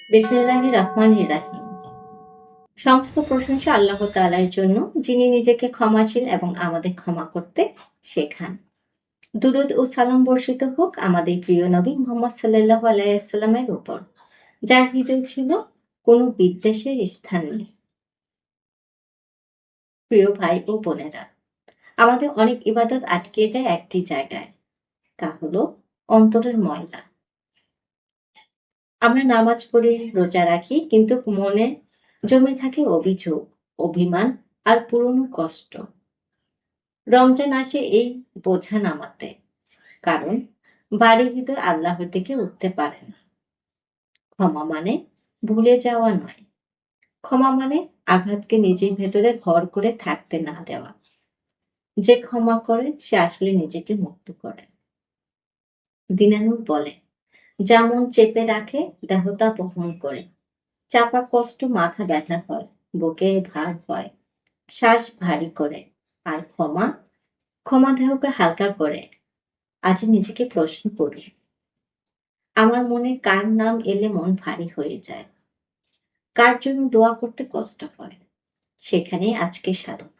বিসমিল্লাহির রহমানির রাহিম। সমস্ত প্রশংসা আল্লাহ তাআলার জন্য, যিনি নিজেকে ক্ষমাশীল এবং আমাদের ক্ষমা করতে শেখান। দুরূদ ও সালাম বর্ষিত হোক আমাদের প্রিয় নবী মুহাম্মদ সাল্লাল্লাহু আলাইহি ওয়াসাল্লামের উপর, যার হৃদয় ছিল কোনো বিদ্বেষের স্থান নেই। প্রিয় ভাই ও বোনেরা, আমাদের অনেক ইবাদত আটকে যায় একটি জায়গায়, তা হলো অন্তরের ময়লা। আমরা নামাজ পড়ি, রোজা রাখি, কিন্তু মনে জমে থাকে অভিযোগ, অভিমান আর পুরনো কষ্ট। রমজান আসে এই বোঝা নামাতে, কারণ বাড়ি হৃদয় আল্লাহর দিকে উঠতে পারে না। ক্ষমা মানে ভুলে যাওয়া নয়, ক্ষমা মানে আঘাতকে নিজের ভেতরে ঘর করে থাকতে না দেওয়া। যে ক্ষমা করে সে আসলে নিজেকে মুক্ত করে। দিনানুর বলে, যেমন চেপে রাখে দেহতা বহন করে। চাপা কষ্ট মাথা ব্যথা হয়, বুকে ভার হয়, শ্বাস ভারী করে। আর ক্ষমা, ক্ষমা দেহকে হালকা করে। আজ নিজেকে প্রশ্ন করি, আমার মনে কার নাম এলে মন ভারী হয়ে যায়, কার জন্য দোয়া করতে কষ্ট হয়। সেখানেই আজকে সাধনা।